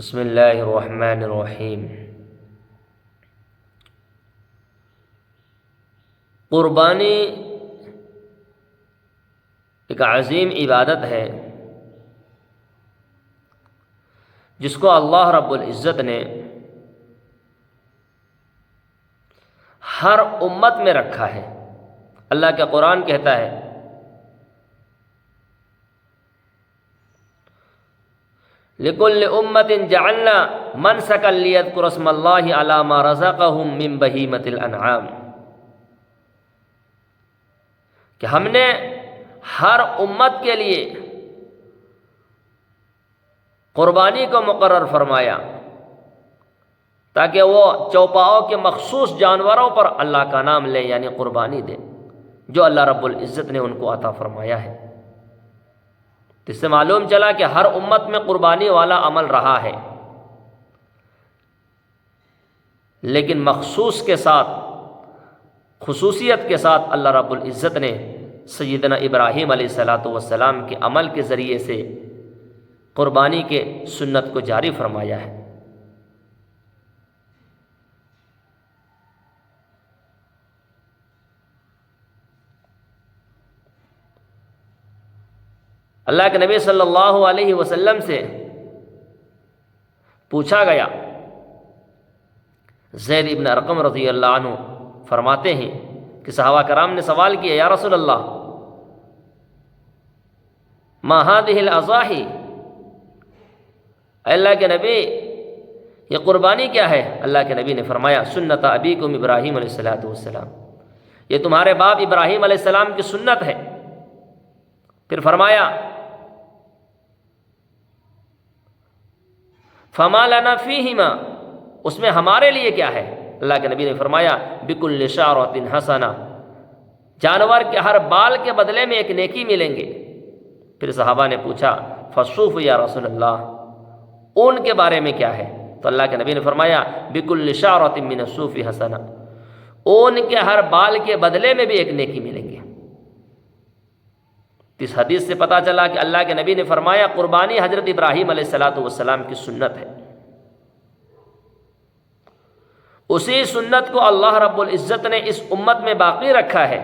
بسم اللہ الرحمن الرحیم۔ قربانی ایک عظیم عبادت ہے جس کو اللہ رب العزت نے ہر امت میں رکھا ہے۔ اللہ کا قرآن کہتا ہے لِكُلِّ أُمَّةٍ جَعَلْنَا مَنْسَكًا لِيَذْكُرُوا اسْمَ اللَّهِ عَلَىٰ مَا رَزَقَهُم مِّن بَهِيمَةِ الْأَنْعَامِ، کہ ہم نے ہر امت کے لیے قربانی کو مقرر فرمایا تاکہ وہ چوپاؤں کے مخصوص جانوروں پر اللہ کا نام لیں، یعنی قربانی دیں جو اللہ رب العزت نے ان کو عطا فرمایا ہے۔ اس سے معلوم چلا کہ ہر امت میں قربانی والا عمل رہا ہے، لیکن مخصوص کے ساتھ، خصوصیت کے ساتھ اللہ رب العزت نے سیدنا ابراہیم علیہ السلام کے عمل کے ذریعے سے قربانی کے سنت کو جاری فرمایا ہے۔ اللہ کے نبی صلی اللہ علیہ وسلم سے پوچھا گیا، زید ابن ارقم رضی اللہ عنہ فرماتے ہیں کہ صحابہ کرام نے سوال کیا، یا رسول اللہ ما هذه الاضاحی، اللہ کے نبی یہ قربانی کیا ہے؟ اللہ کے نبی نے فرمایا سنت ابیکم ابراہیم علیہ السلام، یہ تمہارے باپ ابراہیم علیہ السلام کی سنت ہے۔ پھر فرمایا فما لنا فیہما، اس میں ہمارے لیے کیا ہے؟ اللہ کے نبی نے فرمایا بکل شعرۃ حسنہ، جانور کے ہر بال کے بدلے میں ایک نیکی ملیں گے۔ پھر صحابہ نے پوچھا فالصوف یا رسول اللہ، اون کے بارے میں کیا ہے؟ تو اللہ کے نبی نے فرمایا بکل شعرۃ من الصوف حسنہ، اون کے ہر بال کے بدلے میں بھی ایک نیکی ملیں گے۔ اس حدیث سے پتہ چلا کہ اللہ کے نبی نے فرمایا قربانی حضرت ابراہیم علیہ السلام کی سنت ہے۔ اسی سنت کو اللہ رب العزت نے اس امت میں باقی رکھا ہے،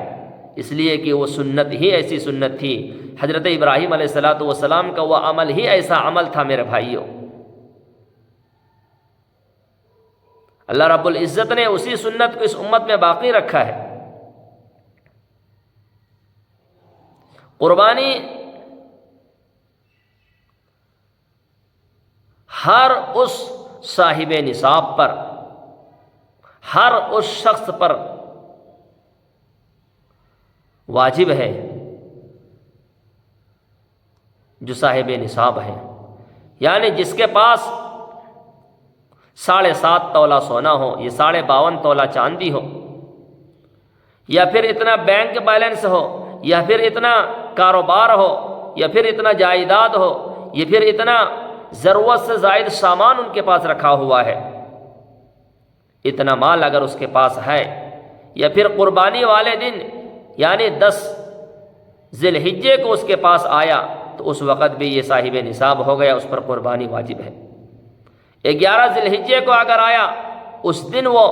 اس لیے کہ وہ سنت ہی ایسی سنت تھی، حضرت ابراہیم علیہ السلام کا وہ عمل ہی ایسا عمل تھا۔ میرے بھائیوں، اللہ رب العزت نے اسی سنت کو اس امت میں باقی رکھا ہے۔ قربانی ہر اس صاحب نصاب پر، ہر اس شخص پر واجب ہے جو صاحب نصاب ہے، یعنی جس کے پاس 7.5 تولہ سونا ہو، یہ 52.5 تولہ چاندی ہو، یا پھر اتنا بینک بیلنس ہو، یا پھر اتنا کاروبار ہو، یا پھر اتنا جائیداد ہو، یا پھر اتنا ضرورت سے زائد سامان ان کے پاس رکھا ہوا ہے، اتنا مال اگر اس کے پاس ہے، یا پھر قربانی والے دن یعنی 10 ذی الحجہ کو اس کے پاس آیا تو اس وقت بھی یہ صاحب نصاب ہو گیا، اس پر قربانی واجب ہے۔ 11 ذی الحجہ کو اگر آیا اس دن وہ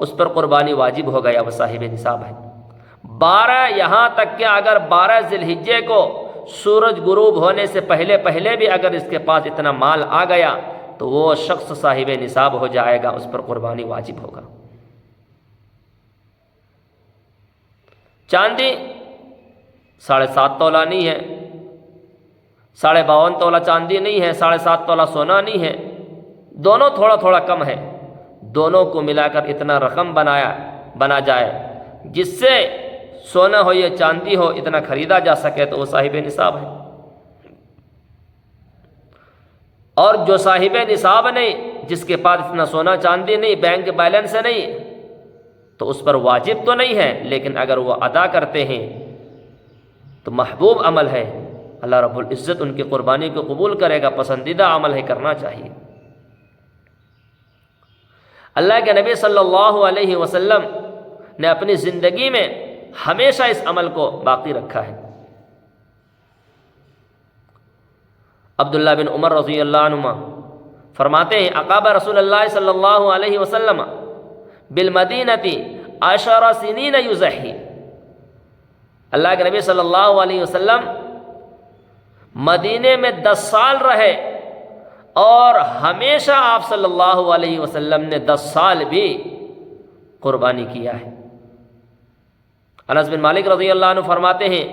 اس پر قربانی واجب ہو گیا، وہ صاحب نصاب ہے۔ 12 یہاں تک کہ اگر 12 ذی الحجہ کو سورج غروب ہونے سے پہلے بھی اگر اس کے پاس اتنا مال آ گیا تو وہ شخص صاحب نصاب ہو جائے گا، اس پر قربانی واجب ہوگا۔ چاندی 7.5 تولہ نہیں ہے، 52.5 تولہ چاندی نہیں ہے، 7.5 تولہ سونا نہیں ہے، دونوں تھوڑا تھوڑا کم ہے، دونوں کو ملا کر اتنا رقم بنا جائے جس سے سونا ہو یا چاندی ہو اتنا خریدا جا سکے تو وہ صاحب نصاب ہے۔ اور جو صاحب نصاب نہیں، جس کے پاس اتنا سونا چاندی نہیں، بینک بیلنس نہیں، تو اس پر واجب تو نہیں ہے، لیکن اگر وہ ادا کرتے ہیں تو محبوب عمل ہے، اللہ رب العزت ان کی قربانی کو قبول کرے گا، پسندیدہ عمل ہے، کرنا چاہیے۔ اللہ کے نبی صلی اللہ علیہ وسلم نے اپنی زندگی میں ہمیشہ اس عمل کو باقی رکھا ہے۔ عبداللہ بن عمر رضی اللہ عنہما فرماتے ہیں اقام رسول اللہ صلی اللہ علیہ وسلم بالمدینۃ 10 سنین یضحی، اللہ کے نبی صلی اللہ علیہ وسلم مدینے میں 10 سال رہے اور ہمیشہ آپ صلی اللہ علیہ وسلم نے 10 سال بھی قربانی کیا ہے۔ انس بن مالک رضی اللہ عنہ فرماتے ہیں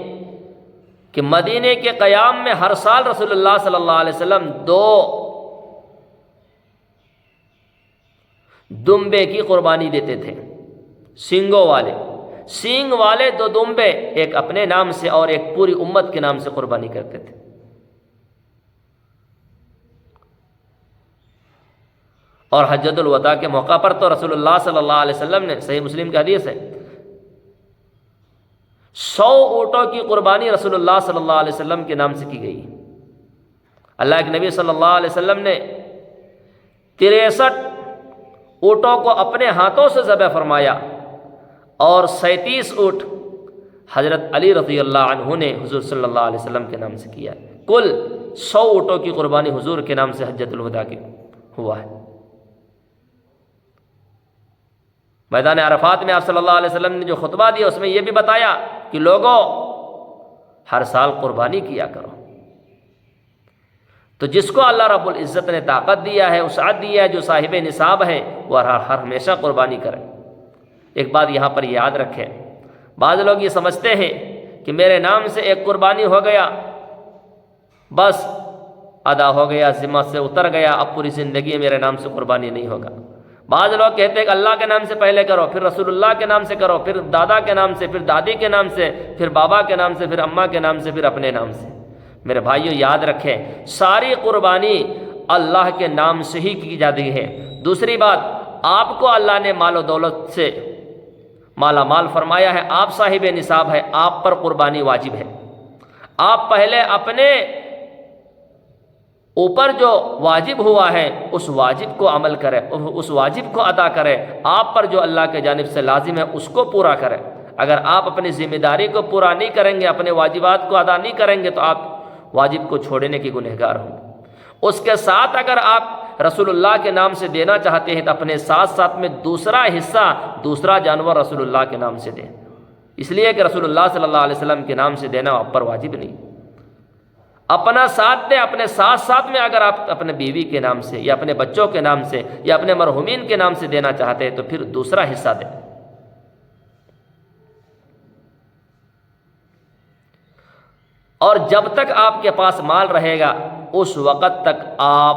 کہ مدینے کے قیام میں ہر سال رسول اللہ صلی اللہ علیہ وسلم 2 دمبے کی قربانی دیتے تھے، سینگوں والے، سینگ والے 2 دمبے، ایک اپنے نام سے اور ایک پوری امت کے نام سے قربانی کرتے تھے۔ اور حجۃ الوداع کے موقع پر تو رسول اللہ صلی اللہ علیہ وسلم نے، صحیح مسلم کی حدیث ہے، 100 اونٹوں کی قربانی رسول اللہ صلی اللہ علیہ وسلم کے نام سے کی گئی۔ اللہ کے نبی صلی اللہ علیہ وسلم نے 63 اونٹوں کو اپنے ہاتھوں سے ذبح فرمایا اور 37 اونٹ حضرت علی رضی اللہ عنہ نے حضور صلی اللہ علیہ وسلم کے نام سے کیا۔ کل 100 اونٹوں کی قربانی حضور کے نام سے حجۃ الوداع کی ہوا ہے۔ میدان عرفات میں آپ صلی اللہ علیہ وسلم نے جو خطبہ دیا اس میں یہ بھی بتایا کہ لوگوں ہر سال قربانی کیا کرو۔ تو جس کو اللہ رب العزت نے طاقت دیا ہے، وسعت دیا ہے، جو صاحب نصاب ہے، وہ ہر ہمیشہ قربانی کرے۔ ایک بات یہاں پر یاد رکھیں، بعض لوگ یہ سمجھتے ہیں کہ میرے نام سے ایک قربانی ہو گیا بس ادا ہو گیا، ذمہ سے اتر گیا، اب پوری زندگی میرے نام سے قربانی نہیں ہوگا۔ بعض لوگ کہتے ہیں کہ اللہ کے نام سے پہلے کرو، پھر رسول اللہ کے نام سے کرو، پھر دادا کے نام سے، پھر دادی کے نام سے، پھر بابا کے نام سے، پھر اماں کے نام سے، پھر اپنے نام سے۔ میرے بھائیوں یاد رکھیں، ساری قربانی اللہ کے نام سے ہی کی جاتی ہے۔ دوسری بات، آپ کو اللہ نے مال و دولت سے مالا مال فرمایا ہے، آپ صاحب نصاب ہے، آپ پر قربانی واجب ہے۔ آپ پہلے اپنے اوپر جو واجب ہوا ہے اس واجب کو عمل کرے، اس واجب کو ادا کرے، آپ پر جو اللہ کے جانب سے لازم ہے اس کو پورا کرے۔ اگر آپ اپنی ذمہ داری کو پورا نہیں کریں گے، اپنے واجبات کو ادا نہیں کریں گے تو آپ واجب کو چھوڑنے کے گنہگار ہوں گے۔ اس کے ساتھ اگر آپ رسول اللہ کے نام سے دینا چاہتے ہیں تو اپنے ساتھ ساتھ میں دوسرا حصہ، دوسرا جانور رسول اللہ کے نام سے دیں، اس لیے کہ رسول اللہ صلی اللہ علیہ وسلم کے نام سے دینا آپ پر واجب نہیں۔ اپنا ساتھ دیں، اپنے ساتھ ساتھ میں اگر آپ اپنے بیوی کے نام سے یا اپنے بچوں کے نام سے یا اپنے مرحومین کے نام سے دینا چاہتے ہیں تو پھر دوسرا حصہ دیں۔ اور جب تک آپ کے پاس مال رہے گا اس وقت تک آپ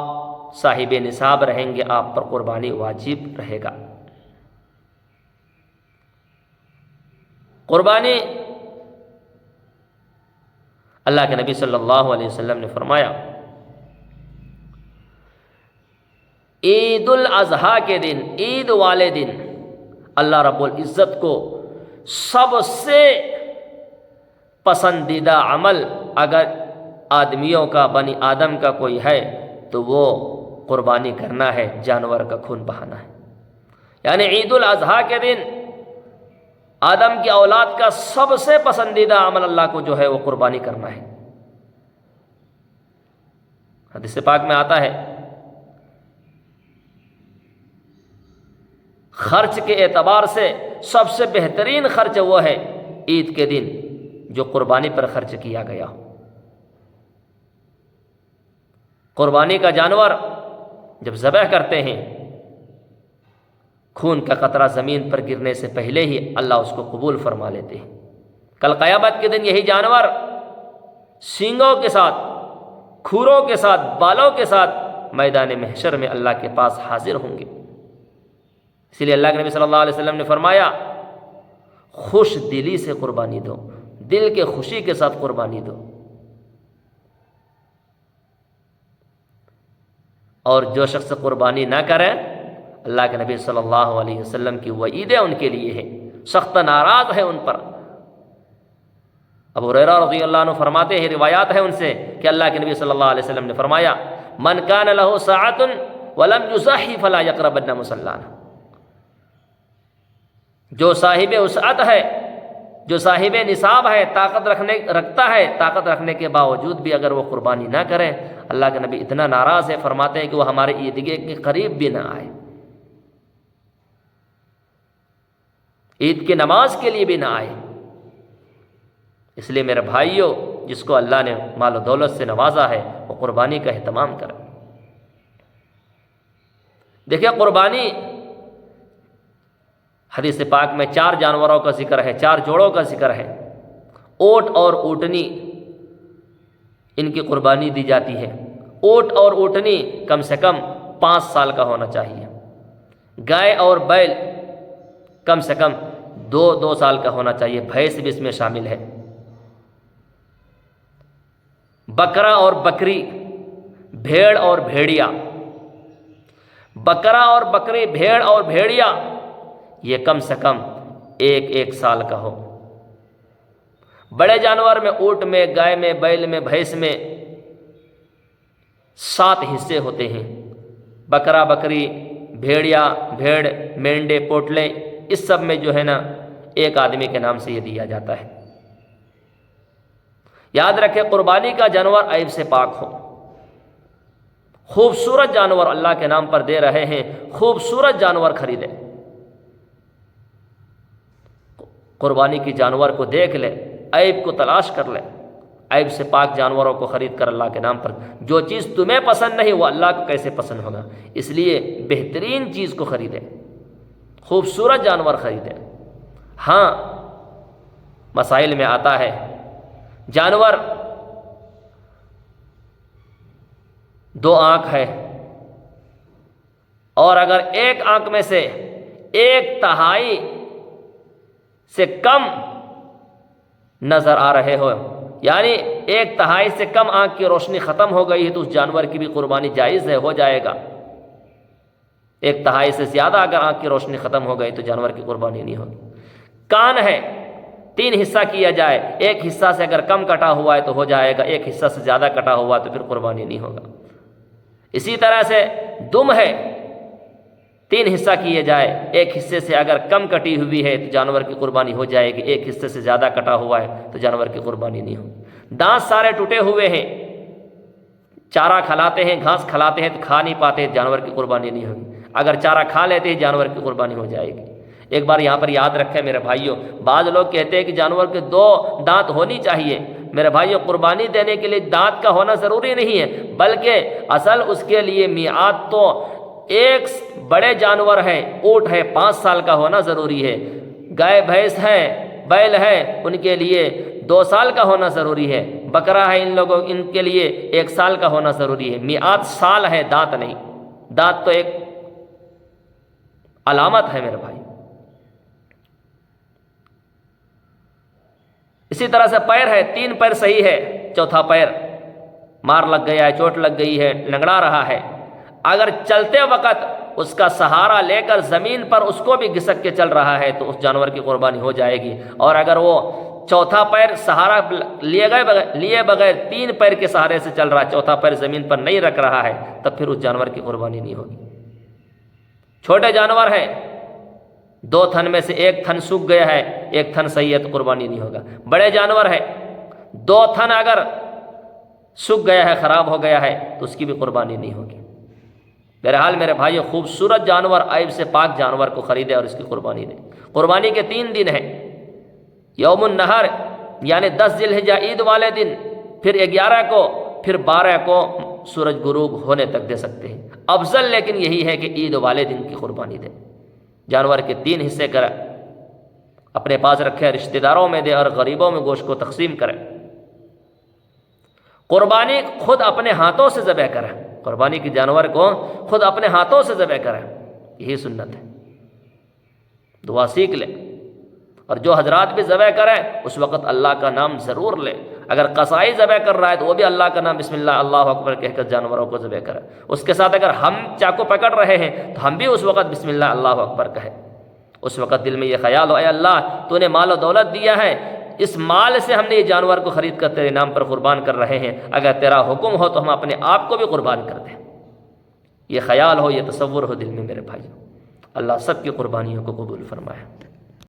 صاحب نصاب رہیں گے، آپ پر قربانی واجب رہے گا۔ قربانی اللہ کے نبی صلی اللہ علیہ وسلم نے فرمایا عید الاضحیٰ کے دن، عید والے دن اللہ رب العزت کو سب سے پسندیدہ عمل اگر آدمیوں کا، بنی آدم کا کوئی ہے تو وہ قربانی کرنا ہے، جانور کا خون بہانا ہے۔ یعنی عید الاضحیٰ کے دن آدم کی اولاد کا سب سے پسندیدہ عمل اللہ کو جو ہے وہ قربانی کرنا ہے۔ حدیث پاک میں آتا ہے خرچ کے اعتبار سے سب سے بہترین خرچ وہ ہے عید کے دن جو قربانی پر خرچ کیا گیا ہو۔ قربانی کا جانور جب ذبح کرتے ہیں، خون کا قطرہ زمین پر گرنے سے پہلے ہی اللہ اس کو قبول فرما لیتے ہیں۔ کل قیامت کے دن یہی جانور سینگوں کے ساتھ، کھوروں کے ساتھ، بالوں کے ساتھ میدان محشر میں اللہ کے پاس حاضر ہوں گے۔ اسی لیے اللہ کے نبی صلی اللہ علیہ وسلم نے فرمایا خوش دلی سے قربانی دو، دل کے خوشی کے ساتھ قربانی دو۔ اور جو شخص قربانی نہ کرے، اللہ کے نبی صلی اللہ علیہ وسلم کی وعیدیں ان کے لیے ہیں، سخت ناراض ہے ان پر۔ ابو ہریرہ رضی اللہ عنہ فرماتے ہیں، روایات ہے ان سے کہ اللہ کے نبی صلی اللہ علیہ وسلم نے فرمایا من کان لہ ساعۃ ولم یضحی فلا یقربن مصلانا، جو صاحب وسعت ہے، جو صاحب نصاب ہے، طاقت رکھتا ہے، طاقت رکھنے کے باوجود بھی اگر وہ قربانی نہ کرے، اللہ کے نبی اتنا ناراض ہے، فرماتے ہیں کہ وہ ہمارے عیدگاہ کے قریب بھی نہ آئے، عید کی نماز کے لیے بھی نہ آئے۔ اس لیے میرے بھائیوں، جس کو اللہ نے مال و دولت سے نوازا ہے وہ قربانی کا اہتمام کرے۔ دیکھیں قربانی، حدیث پاک میں 4 جانوروں کا ذکر ہے، 4 جوڑوں کا ذکر ہے۔ اونٹ اور اونٹنی، ان کی قربانی دی جاتی ہے۔ اونٹ اور اونٹنی کم سے کم 5 سال کا ہونا چاہیے۔ گائے اور بیل کم سے کم 2 سال کا ہونا چاہیے، بھینس بھی اس میں شامل ہے۔ بکرا اور بکری، بھیڑ اور بھیڑیا، بکرا اور بکری، بھیڑ اور بھیڑیا، یہ کم سے کم 1 سال کا ہو۔ بڑے جانور میں اونٹ میں، گائے میں، بیل میں، بھینس میں 7 حصے ہوتے ہیں۔ بکرا، بکری، بھیڑیا، بھیڑ، مینڈے، پوٹلے، اس سب میں جو ہے نا ایک آدمی کے نام سے یہ دیا جاتا ہے۔ یاد رکھیں قربانی کا جانور عیب سے پاک ہو۔ خوبصورت جانور اللہ کے نام پر دے رہے ہیں، خوبصورت جانور خریدیں۔ قربانی کی جانور کو دیکھ لے، عیب کو تلاش کر لے، عیب سے پاک جانوروں کو خرید کر اللہ کے نام پر، جو چیز تمہیں پسند نہیں وہ اللہ کو کیسے پسند ہوگا، اس لیے بہترین چیز کو خریدیں، خوبصورت جانور خریدیں۔ ہاں مسائل میں آتا ہے جانور 2 آنکھ ہے اور اگر ایک آنکھ میں سے 1/3 سے کم نظر آ رہے ہو، یعنی 1/3 سے کم آنکھ کی روشنی ختم ہو گئی ہے تو اس جانور کی بھی قربانی جائز ہے، ہو جائے گا۔ 1/3 سے زیادہ اگر آنکھ کی روشنی ختم ہو گئی تو جانور کی قربانی نہیں ہوگی۔ کان ہے، 3 حصہ کیا جائے، 1 حصہ سے اگر کم کٹا ہوا ہے تو ہو جائے گا، 1 حصہ سے زیادہ کٹا ہوا تو پھر قربانی نہیں ہوگا۔ اسی طرح سے دم ہے، 3 حصہ کیے جائے، 1 حصے سے اگر کم کٹی ہوئی ہے تو جانور کی قربانی ہو جائے گی، 1 حصے سے زیادہ کٹا ہوا ہے تو جانور کی قربانی نہیں ہوگی۔ دانت سارے ٹوٹے ہوئے ہیں، چارہ کھلاتے ہیں، گھاس کھلاتے ہیں تو کھا نہیں پاتے، جانور کی قربانی نہیں ہوگی۔ اگر چارہ کھا لیتے ہیں جانور کی قربانی ہو جائے گی۔ ایک بار یہاں پر یاد رکھیں میرے بھائیوں، بعض لوگ کہتے ہیں کہ جانور کے 2 دانت ہونی چاہیے۔ میرے بھائیوں قربانی دینے کے لیے دانت کا ہونا ضروری نہیں ہے، بلکہ اصل اس کے لیے میعاد تو ایک بڑے جانور ہے، اونٹ ہے 5 سال کا ہونا ضروری ہے، گائے بھینس ہے، بیل ہے، ان کے لیے 2 سال کا ہونا ضروری ہے، بکرا ہے ان کے لیے 1 سال کا ہونا ضروری ہے۔ میعاد سال ہے، دانت نہیں۔ دانت تو ایک علامت ہے میرے بھائی۔ اسی طرح سے پیر ہے، 3 پیر صحیح ہے، 4تھا پیر مار لگ گیا ہے، چوٹ لگ گئی ہے، لنگڑا رہا ہے، اگر چلتے وقت اس کا سہارا لے کر زمین پر اس کو بھی گھسک کے چل رہا ہے تو اس جانور کی قربانی ہو جائے گی۔ اور اگر وہ 4تھا پیر سہارا لیے بغیر 3 پیر کے سہارے سے چل رہا ہے، 4تھا پیر زمین پر نہیں رکھ رہا ہے، تب پھر اس جانور کی قربانی نہیں ہوگی۔ چھوٹے جانور ہیں، 2 تھن میں سے 1 تھن سوکھ گیا ہے، 1 تھن صحیح ہے تو قربانی نہیں ہوگا۔ بڑے جانور ہے، 2 تھن اگر سوکھ گیا ہے، خراب ہو گیا ہے تو اس کی بھی قربانی نہیں ہوگی۔ بہرحال میرے بھائیو، خوبصورت جانور، عیب سے پاک جانور کو خریدے اور اس کی قربانی دیں۔ قربانی کے 3 دن ہیں، یوم النہر یعنی 10 ذی الحجہ عید والے دن، پھر 11 کو، پھر 12 کو سورج غروب ہونے تک دے سکتے ہیں۔ افضل لیکن یہی ہے کہ عید والے دن کی قربانی دیں۔ جانور کے 3 حصے کر اپنے پاس رکھیں، رشتہ داروں میں دے اور غریبوں میں گوشت کو تقسیم کریں۔ قربانی خود اپنے ہاتھوں سے ذبح کریں، قربانی کی جانور کو خود اپنے ہاتھوں سے ذبح کریں، یہی سنت ہے۔ دعا سیکھ لیں، اور جو حضرات بھی ذبح کریں اس وقت اللہ کا نام ضرور لیں۔ اگر قصائی ذبح کر رہا ہے تو وہ بھی اللہ کا نام بسم اللہ اللہ اکبر کہہ کر جانوروں کو ذبح کریں۔ اس کے ساتھ اگر ہم چاقو پکڑ رہے ہیں تو ہم بھی اس وقت بسم اللہ اللہ اکبر کہیں۔ اس وقت دل میں یہ خیال ہو، اے اللہ تو نے مال و دولت دیا ہے، اس مال سے ہم نے یہ جانور کو خرید کر تیرے نام پر قربان کر رہے ہیں، اگر تیرا حکم ہو تو ہم اپنے آپ کو بھی قربان کر دیں۔ یہ خیال ہو، یہ تصور ہو دل میں میرے بھائی۔ اللہ سب کی قربانیوں کو قبول فرمائے۔